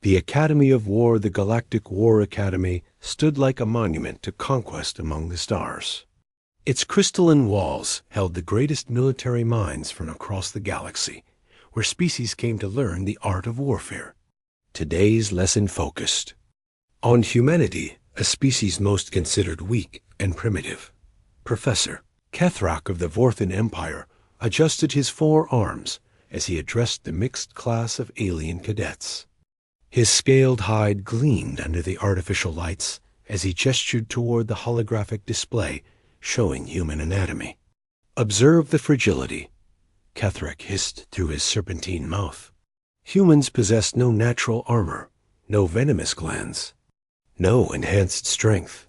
The Academy of War, the Galactic War Academy, stood like a monument to conquest among the stars. Its crystalline walls held the greatest military minds from across the galaxy, where species came to learn the art of warfare. Today's lesson focused on humanity, a species most considered weak and primitive. Professor Kethrak of the Vorthan Empire adjusted his forearms as he addressed the mixed class of alien cadets. His scaled hide gleamed under the artificial lights as he gestured toward the holographic display showing human anatomy. "Observe the fragility," Kethrak hissed through his serpentine mouth. "Humans possess no natural armor, no venomous glands, no enhanced strength.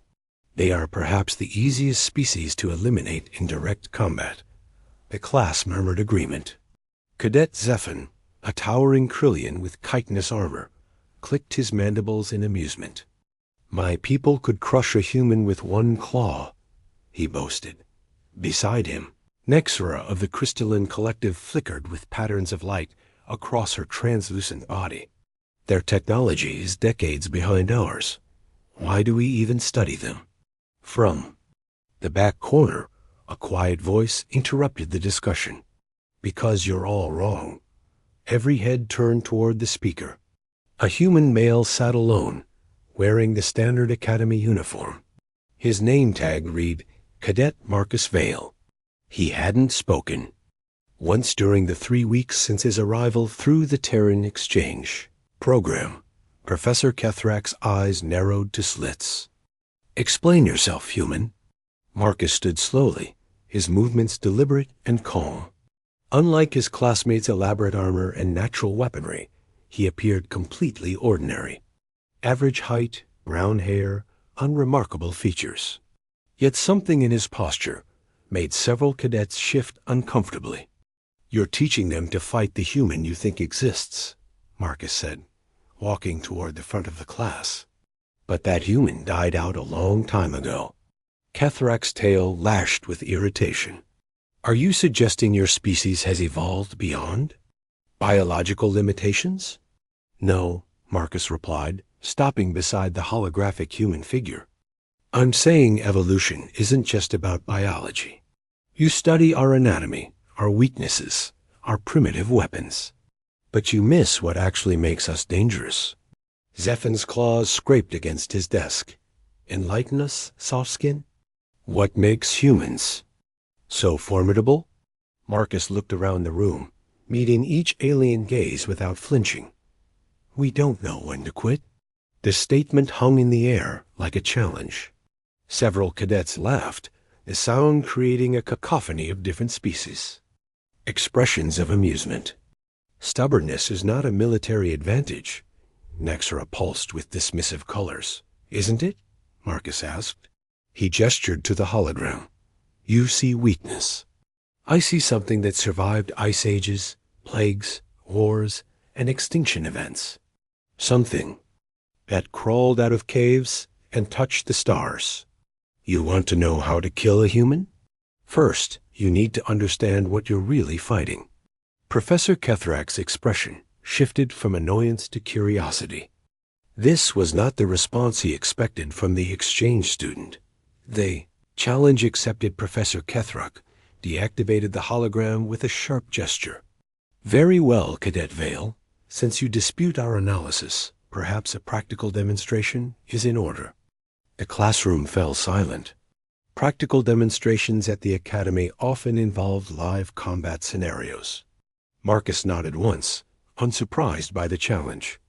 They are perhaps the easiest species to eliminate in direct combat." The class murmured agreement. Cadet Zephan, a towering Krillian with chitinous armor, clicked his mandibles in amusement. "My people could crush a human with one claw," he boasted. Beside him, Nexra of the crystalline collective flickered with patterns of light across her translucent body. "Their technology is decades behind ours. Why do we even study them?" From the back corner, a quiet voice interrupted the discussion. "Because you're all wrong." Every head turned toward the speaker. A human male sat alone, wearing the standard Academy uniform. His name tag read Cadet Marcus Vale. He hadn't spoken once during the 3 weeks since his arrival through the Terran exchange program. Professor Kethrak's eyes narrowed to slits. "Explain yourself, human." Marcus stood slowly, his movements deliberate and calm. Unlike his classmates' elaborate armor and natural weaponry, he appeared completely ordinary. Average height, brown hair, unremarkable features. Yet something in his posture made several cadets shift uncomfortably. "You're teaching them to fight the human you think exists," Marcus said, walking toward the front of the class. "But that human died out a long time ago." Kethrak's tail lashed with irritation. "Are you suggesting your species has evolved beyond biological limitations?" "No," Marcus replied, stopping beside the holographic human figure. "I'm saying evolution isn't just about biology. You study our anatomy, our weaknesses, our primitive weapons. But you miss what actually makes us dangerous." Zephan's claws scraped against his desk. "Enlighten us, Softskin. What makes humans so formidable?" Marcus looked around the room, meeting each alien gaze without flinching. "We don't know when to quit." The statement hung in the air like a challenge. Several cadets laughed, the sound creating a cacophony of different species. Expressions of amusement. "Stubbornness is not a military advantage," Nexra pulsed with dismissive colors. "Isn't it?" Marcus asked. He gestured to the hologram. "You see weakness. I see something that survived ice ages, plagues, wars, and extinction events. Something that crawled out of caves and touched the stars. You want to know how to kill a human? First, you need to understand what you're really fighting." Professor Kethrak's expression shifted from annoyance to curiosity. This was not the response he expected from the exchange student. The challenge accepted. Professor Kethrak deactivated the hologram with a sharp gesture. "Very well, Cadet Vale. Since you dispute our analysis, perhaps a practical demonstration is in order." The classroom fell silent. Practical demonstrations at the Academy often involved live combat scenarios. Marcus nodded once, unsurprised by the challenge.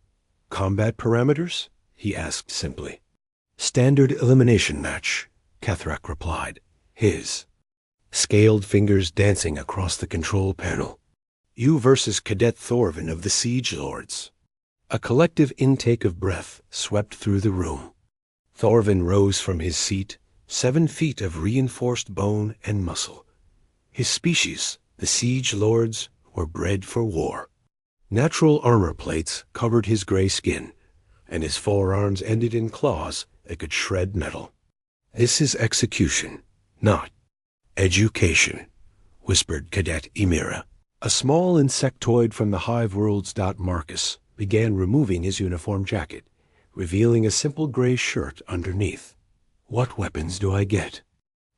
"Combat parameters?" he asked simply. "Standard elimination match," Kethrak replied, his scaled fingers dancing across the control panel. "You versus Cadet Thorvin of the Siege Lords." A collective intake of breath swept through the room. Thorvin rose from his seat, 7 feet of reinforced bone and muscle. His species, the Siege Lords, were bred for war. Natural armor plates covered his gray skin, and his forearms ended in claws that could shred metal. "This is execution, not education," whispered Cadet Emira. A small insectoid from the hive worlds. Marcus began removing his uniform jacket, revealing a simple gray shirt underneath. "What weapons do I get?"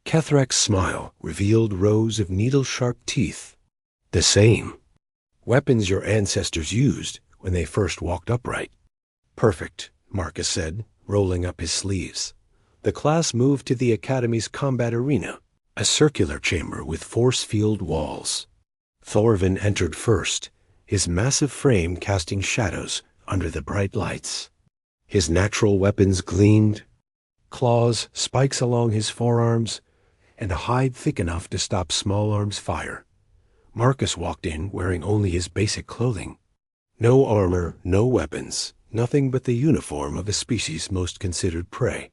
Kethrak's smile revealed rows of needle-sharp teeth. "The same. Weapons your ancestors used when they first walked upright." "Perfect," Marcus said, rolling up his sleeves. The class moved to the Academy's combat arena, a circular chamber with force-field walls. Thorvin entered first, his massive frame casting shadows under the bright lights. His natural weapons gleamed: claws, spikes along his forearms, and a hide thick enough to stop small arms fire. Marcus walked in wearing only his basic clothing. No armor, no weapons, nothing but the uniform of a species most considered prey.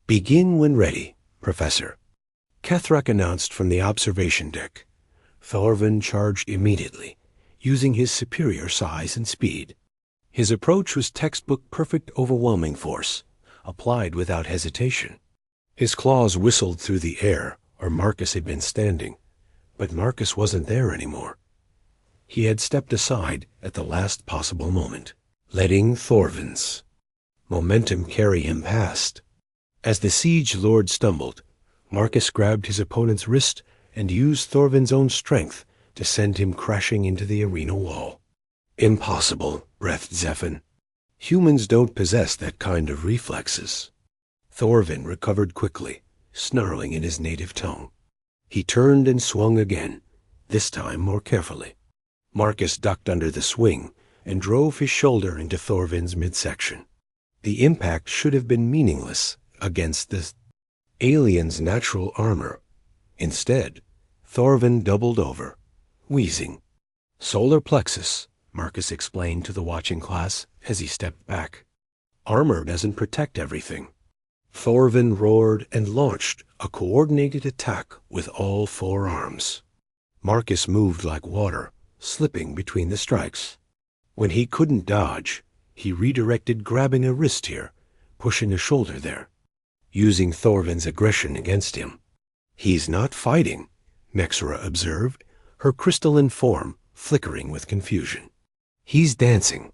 "Begin when ready, Professor," Kethrak announced from the observation deck. Thorvin charged immediately, using his superior size and speed. His approach was textbook perfect overwhelming force, applied without hesitation. His claws whistled through the air, or Marcus had been standing. But Marcus wasn't there anymore. He had stepped aside at the last possible moment, letting Thorvin's momentum carry him past. As the Siege Lord stumbled, Marcus grabbed his opponent's wrist and used Thorvin's own strength to send him crashing into the arena wall. "Impossible," breathed Zephan. "Humans don't possess that kind of reflexes." Thorvin recovered quickly, snarling in his native tongue. He turned and swung again, this time more carefully. Marcus ducked under the swing and drove his shoulder into Thorvin's midsection. The impact should have been meaningless against the alien's natural armor. Instead, Thorvin doubled over, wheezing. "Solar plexus," Marcus explained to the watching class as he stepped back. "Armor doesn't protect everything." Thorvin roared and launched a coordinated attack with all four arms. Marcus moved like water, slipping between the strikes. When he couldn't dodge, he redirected, grabbing a wrist here, pushing a shoulder there, using Thorvin's aggression against him. "He's not fighting," Mexera observed, her crystalline form flickering with confusion. "He's dancing."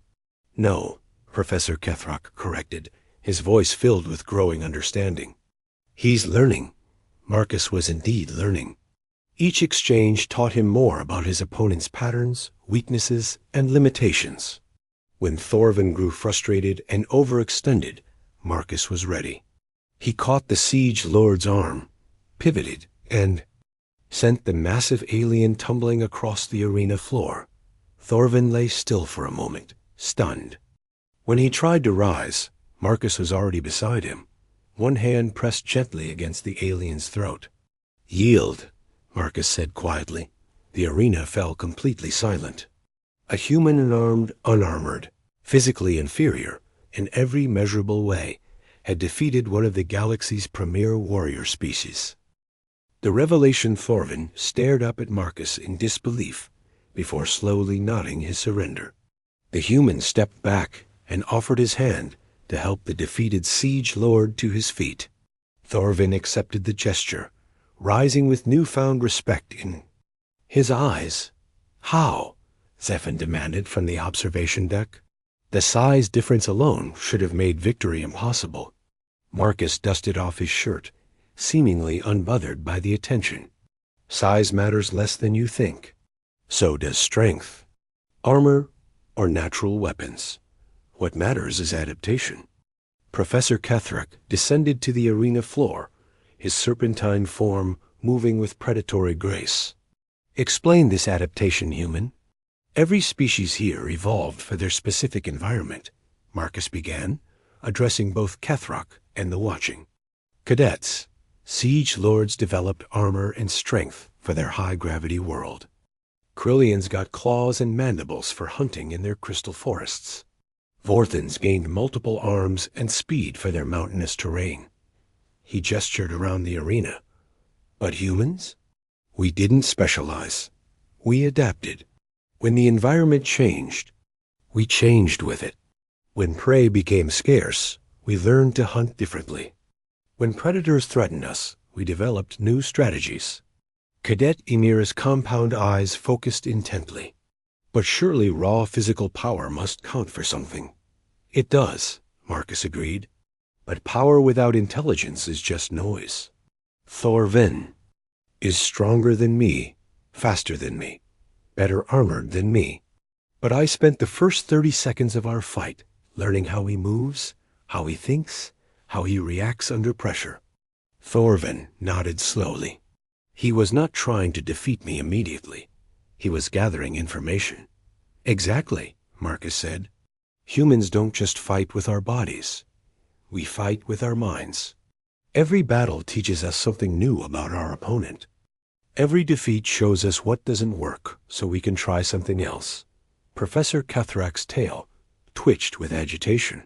"No," Professor Kethrak corrected, his voice filled with growing understanding. "He's learning." Marcus was indeed learning. Each exchange taught him more about his opponent's patterns, weaknesses, and limitations. When Thorvin grew frustrated and overextended, Marcus was ready. He caught the Siege Lord's arm, pivoted, and sent the massive alien tumbling across the arena floor. Thorvin lay still for a moment, stunned. When he tried to rise, Marcus was already beside him, one hand pressed gently against the alien's throat. "Yield," Marcus said quietly. The arena fell completely silent. A human unarmored, physically inferior in every measurable way, had defeated one of the galaxy's premier warrior species. The revelation Thorvin stared up at Marcus in disbelief before slowly nodding his surrender. The human stepped back and offered his hand to help the defeated Siege Lord to his feet. Thorvin accepted the gesture, rising with newfound respect in his eyes. "How?" Zephan demanded from the observation deck. The size difference alone should have made victory impossible. Marcus dusted off his shirt, seemingly unbothered by the attention. "Size matters less than you think. So does strength, armor, or natural weapons. What matters is adaptation." Professor Kethrak descended to the arena floor, his serpentine form moving with predatory grace. "Explain this adaptation, human." "Every species here evolved for their specific environment," Marcus began, addressing both Kethrak and the watching. "Cadets, Siege Lords developed armor and strength for their high-gravity world. Krillians got claws and mandibles for hunting in their crystal forests. Vorthans gained multiple arms and speed for their mountainous terrain." He gestured around the arena. "But humans? We didn't specialize. We adapted. When the environment changed, we changed with it. When prey became scarce, we learned to hunt differently. When predators threatened us, we developed new strategies." Cadet Emira's compound eyes focused intently. But surely raw physical power must count for something. It does, Marcus agreed. But power without intelligence is just noise. Thorvin is stronger than me, faster than me, better armored than me. But I spent the first 30 seconds of our fight learning how he moves, how he thinks, how he reacts under pressure. Thorvin nodded slowly. He was not trying to defeat me immediately. He was gathering information. Exactly, Marcus said. Humans don't just fight with our bodies. We fight with our minds. Every battle teaches us something new about our opponent. Every defeat shows us what doesn't work, so we can try something else. Professor Cathrak's tail twitched with agitation.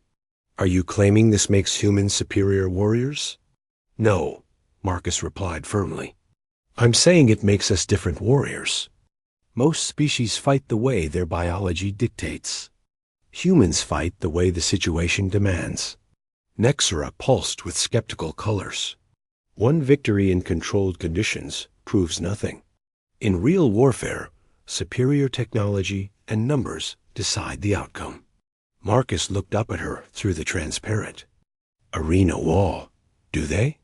Are you claiming this makes humans superior warriors? No, Marcus replied firmly. I'm saying it makes us different warriors. Most species fight the way their biology dictates. Humans fight the way the situation demands. Nexera pulsed with skeptical colors. One victory in controlled conditions proves nothing. In real warfare, superior technology and numbers decide the outcome. Marcus looked up at her through the transparent arena wall. Do they?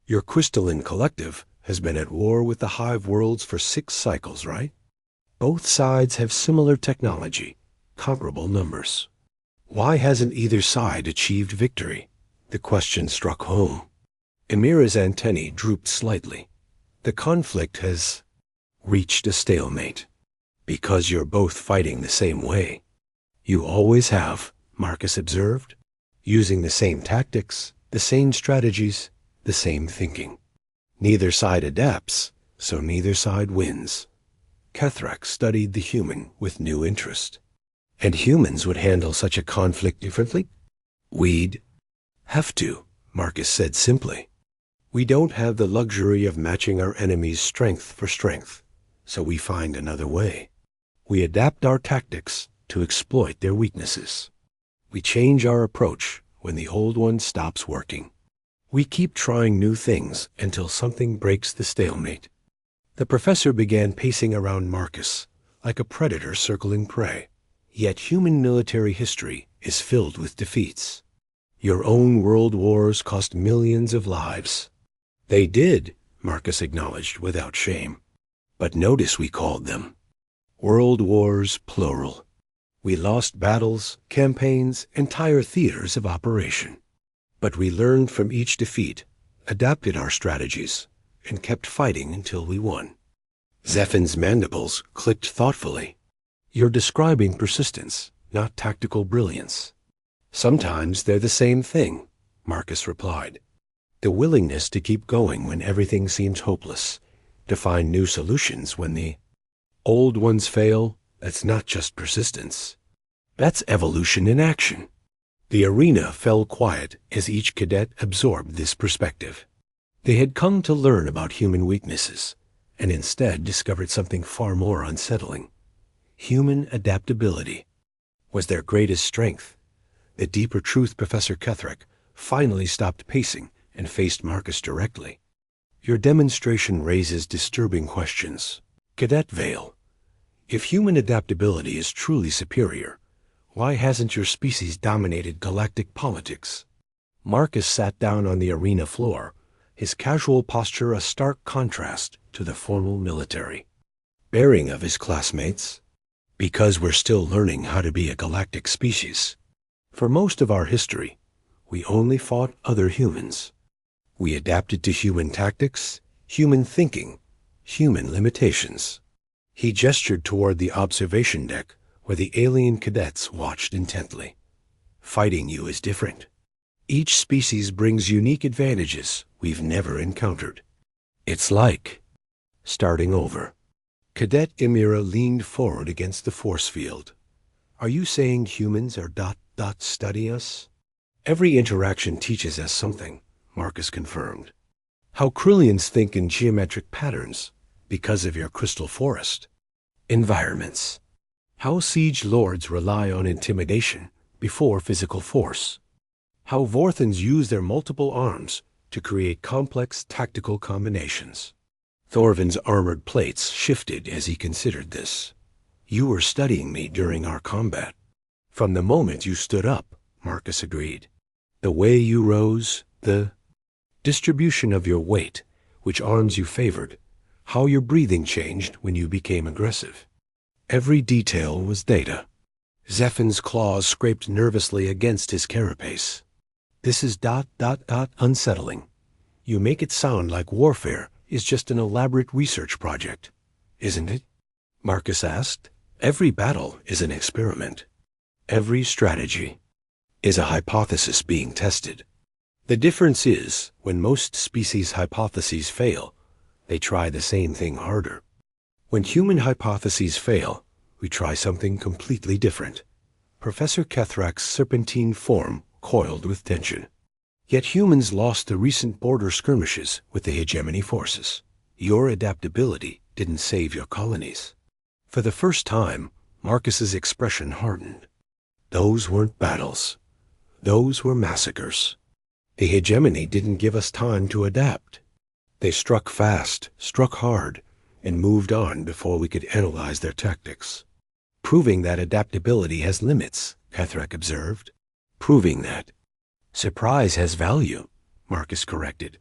Your crystalline collective has been at war with the hive worlds for 6 cycles, right? Both sides have similar technology, comparable numbers. Why hasn't either side achieved victory? The question struck home. Emira's antennae drooped slightly. The conflict has reached a stalemate. Because you're both fighting the same way. You always have, Marcus observed. Using the same tactics, the same strategies, the same thinking. Neither side adapts, so neither side wins. Cathrak studied the human with new interest. And humans would handle such a conflict differently? We'd have to, Marcus said simply. We don't have the luxury of matching our enemy's strength for strength, so we find another way. We adapt our tactics to exploit their weaknesses. We change our approach when the old one stops working. We keep trying new things until something breaks the stalemate. The professor began pacing around Marcus, like a predator circling prey. Yet human military history is filled with defeats. Your own world wars cost millions of lives. They did, Marcus acknowledged without shame. But notice we called them world wars, plural. We lost battles, campaigns, entire theaters of operation. But we learned from each defeat, adapted our strategies, and kept fighting until we won. Zephin's mandibles clicked thoughtfully. You're describing persistence, not tactical brilliance. Sometimes they're the same thing, Marcus replied. The willingness to keep going when everything seems hopeless, to find new solutions when the old ones fail. That's not just persistence. That's evolution in action. The arena fell quiet as each cadet absorbed this perspective. They had come to learn about human weaknesses, and instead discovered something far more unsettling. Human adaptability was their greatest strength. The deeper truth, Professor Cathrak finally stopped pacing and faced Marcus directly. Your demonstration raises disturbing questions. Cadet Vale, if human adaptability is truly superior, why hasn't your species dominated galactic politics? Marcus sat down on the arena floor, his casual posture a stark contrast to the formal military. Bearing of his classmates, because we're still learning how to be a galactic species. For most of our history, we only fought other humans. We adapted to human tactics, human thinking, human limitations. He gestured toward the observation deck where the alien cadets watched intently. Fighting you is different. Each species brings unique advantages we've never encountered. It's like starting over. Cadet Emira leaned forward against the force field. Are you saying humans are ... study us? Every interaction teaches us something, Marcus confirmed. How Krillians think in geometric patterns because of your crystal forest. Environments. How siege lords rely on intimidation before physical force. How Vorthans use their multiple arms to create complex tactical combinations. Thorvin's armored plates shifted as he considered this. You were studying me during our combat. From the moment you stood up, Marcus agreed. The way you rose, the distribution of your weight, which arms you favored, how your breathing changed when you became aggressive. Every detail was data. Zephin's claws scraped nervously against his carapace. This is ... unsettling. You make it sound like warfare is just an elaborate research project, isn't it? Marcus asked. Every battle is an experiment. Every strategy is a hypothesis being tested. The difference is, when most species' hypotheses fail, they try the same thing harder. When human hypotheses fail, we try something completely different. Professor Kethrak's serpentine form coiled with tension. Yet humans lost the recent border skirmishes with the hegemony forces. Your adaptability didn't save your colonies. For the first time, Marcus's expression hardened. Those weren't battles. Those were massacres. The hegemony didn't give us time to adapt. They struck fast, struck hard, and moved on before we could analyze their tactics. Proving that adaptability has limits, Kethrak observed. Proving that. Surprise has value, Marcus corrected.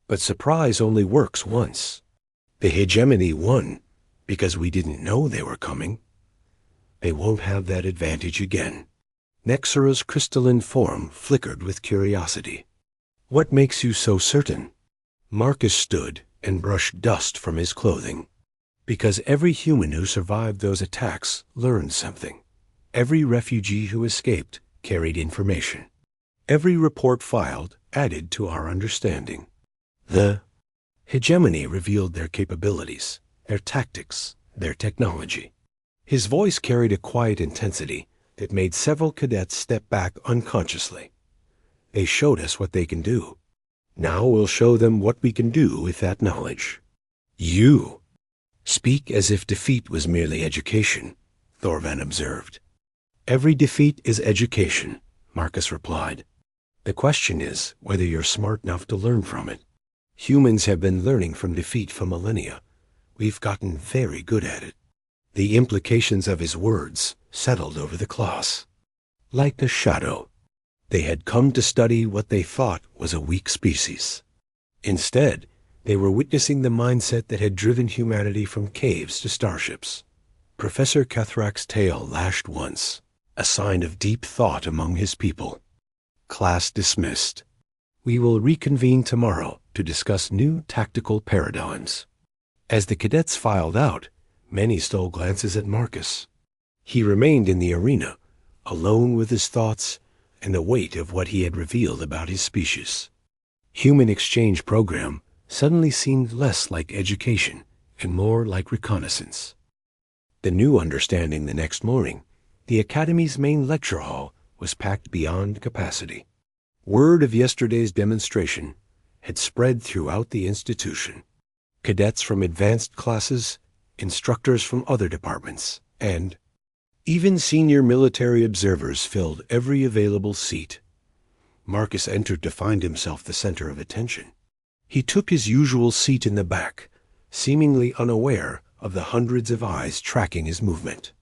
But surprise only works once. The hegemony won because we didn't know they were coming. They won't have that advantage again. Nexara's crystalline form flickered with curiosity. What makes you so certain? Marcus stood and brushed dust from his clothing. Because every human who survived those attacks learned something. Every refugee who escaped carried information. Every report filed added to our understanding. The hegemony revealed their capabilities, their tactics, their technology. His voice carried a quiet intensity that made several cadets step back unconsciously. They showed us what they can do. Now we'll show them what we can do with that knowledge. You speak as if defeat was merely education, Thorvan observed. Every defeat is education, Marcus replied. The question is whether you're smart enough to learn from it. Humans have been learning from defeat for millennia. We've gotten very good at it. The implications of his words settled over the class. Like a shadow, they had come to study what they thought was a weak species. Instead, they were witnessing the mindset that had driven humanity from caves to starships. Professor Kethrak's tail lashed once, a sign of deep thought among his people. Class dismissed. We will reconvene tomorrow to discuss new tactical paradigms. As the cadets filed out, many stole glances at Marcus. He remained in the arena, alone with his thoughts and the weight of what he had revealed about his species. Human exchange program suddenly seemed less like education and more like reconnaissance. The new understanding the next morning, the Academy's main lecture hall was packed beyond capacity. Word of yesterday's demonstration had spread throughout the institution. Cadets from advanced classes, instructors from other departments, and even senior military observers filled every available seat. Marcus entered to find himself the center of attention. He took his usual seat in the back, seemingly unaware of the hundreds of eyes tracking his movement.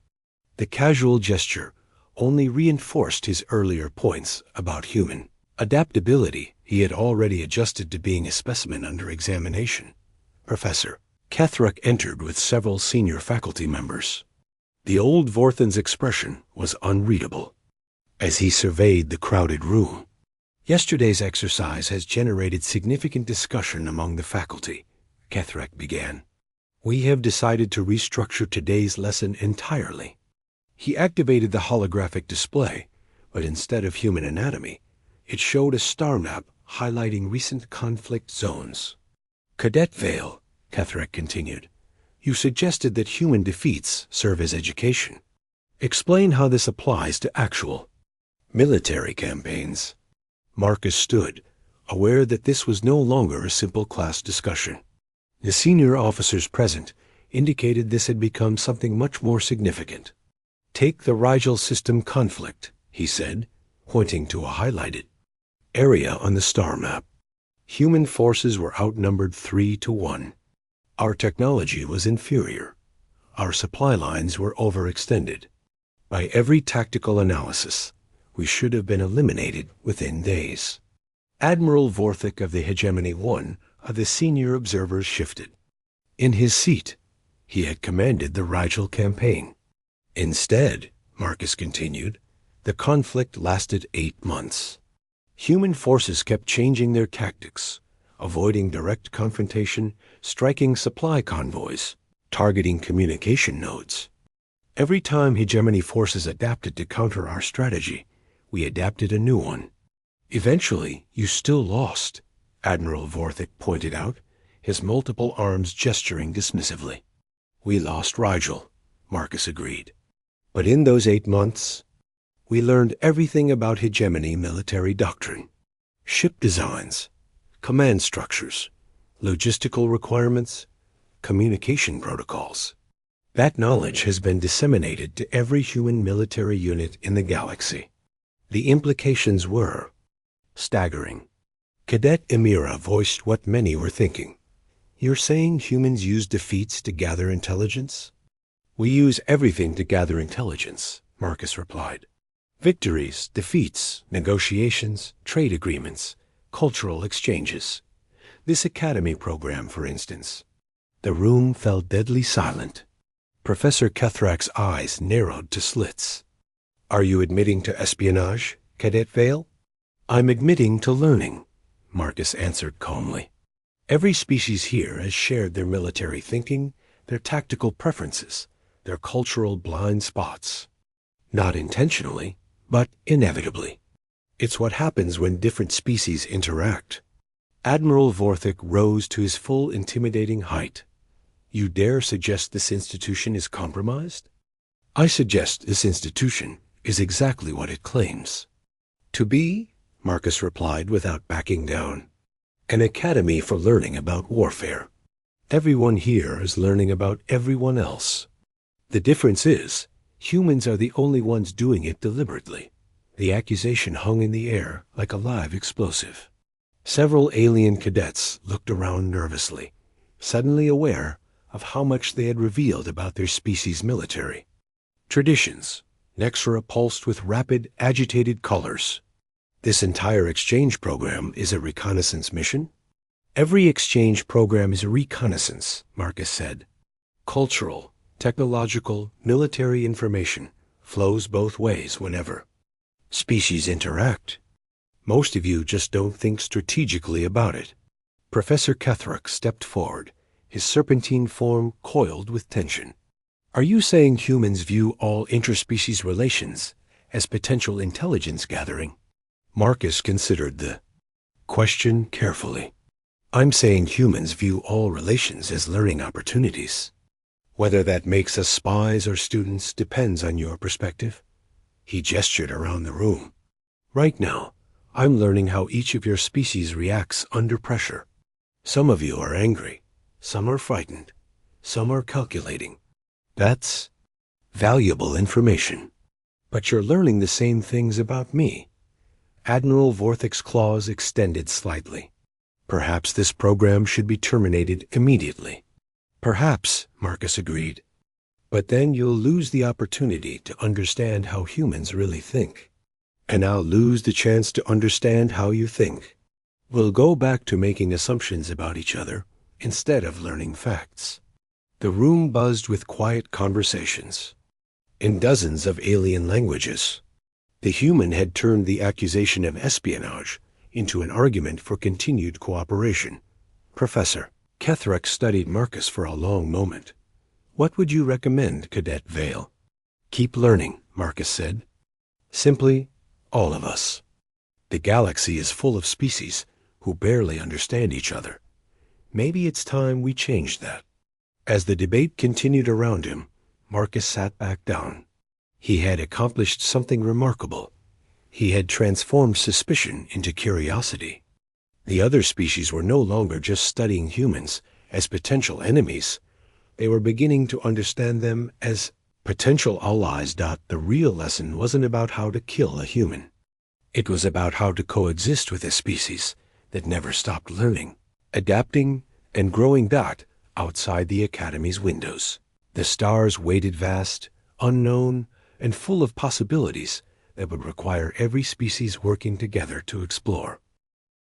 The casual gesture only reinforced his earlier points about human adaptability. He had already adjusted to being a specimen under examination. Professor Kethrak entered with several senior faculty members. The old Vorthan's expression was unreadable as he surveyed the crowded room. Yesterday's exercise has generated significant discussion among the faculty, Kethrak began. We have decided to restructure today's lesson entirely. He activated the holographic display, but instead of human anatomy, it showed a star map highlighting recent conflict zones. Cadet Vale, Kethrak continued, you suggested that human defeats serve as education. Explain how this applies to actual military campaigns. Marcus stood, aware that this was no longer a simple class discussion. The senior officers present indicated this had become something much more significant. Take the Rigel system conflict, he said, pointing to a highlighted area on the star map. Human forces were outnumbered 3-1. Our technology was inferior. Our supply lines were overextended. By every tactical analysis, we should have been eliminated within days. Admiral Vorthik of the Hegemony 1 of the senior observers shifted. In his seat, he had commanded the Rigel campaign. Instead, Marcus continued, the conflict lasted 8 months. Human forces kept changing their tactics, avoiding direct confrontation, striking supply convoys, targeting communication nodes. Every time Hegemony forces adapted to counter our strategy, we adapted a new one. Eventually, you still lost, Admiral Vorthik pointed out, his multiple arms gesturing dismissively. We lost Rigel, Marcus agreed. But in those 8 months, we learned everything about Hegemony military doctrine, ship designs, command structures, logistical requirements, communication protocols. That knowledge has been disseminated to every human military unit in the galaxy. The implications were staggering. Cadet Emira voiced what many were thinking. You're saying humans use defeats to gather intelligence? We use everything to gather intelligence, Marcus replied. Victories, defeats, negotiations, trade agreements, cultural exchanges. This academy program, for instance. The room fell deadly silent. Professor Kethrak's eyes narrowed to slits. Are you admitting to espionage, Cadet Vale? I'm admitting to learning, Marcus answered calmly. Every species here has shared their military thinking, their tactical preferences, their cultural blind spots. Not intentionally, but inevitably. It's what happens when different species interact. Admiral Vorthik rose to his full intimidating height. You dare suggest this institution is compromised? I suggest this institution is exactly what it claims. To be, Marcus replied without backing down, an academy for learning about warfare. Everyone here is learning about everyone else. The difference is, humans are the only ones doing it deliberately. The accusation hung in the air like a live explosive. Several alien cadets looked around nervously, suddenly aware of how much they had revealed about their species' military. Traditions, necks were pulsed with rapid, agitated colors. This entire exchange program is a reconnaissance mission? Every exchange program is a reconnaissance, Marcus said. Cultural, technological, military information flows both ways whenever species interact. Most of you just don't think strategically about it. Professor Kethrak stepped forward, his serpentine form coiled with tension. Are you saying humans view all interspecies relations as potential intelligence gathering? Marcus considered the question carefully. I'm saying humans view all relations as learning opportunities. Whether that makes us spies or students depends on your perspective. He gestured around the room. Right now, I'm learning how each of your species reacts under pressure. Some of you are angry. Some are frightened. Some are calculating. That's valuable information. But you're learning the same things about me. Admiral Vorthik's claws extended slightly. Perhaps this program should be terminated immediately. Perhaps, Marcus agreed. But then you'll lose the opportunity to understand how humans really think. And I'll lose the chance to understand how you think. We'll go back to making assumptions about each other instead of learning facts. The room buzzed with quiet conversations. In dozens of alien languages, the human had turned the accusation of espionage into an argument for continued cooperation. Professor Kethrak studied Marcus for a long moment. What would you recommend, Cadet Vale? Keep learning, Marcus said. Simply, all of us. The galaxy is full of species who barely understand each other. Maybe it's time we changed that. As the debate continued around him, Marcus sat back down. He had accomplished something remarkable. He had transformed suspicion into curiosity. The other species were no longer just studying humans as potential enemies. They were beginning to understand them as potential allies. The real lesson wasn't about how to kill a human. It was about how to coexist with a species that never stopped learning, adapting, and growing outside the Academy's windows. The stars waited vast, unknown, and full of possibilities that would require every species working together to explore.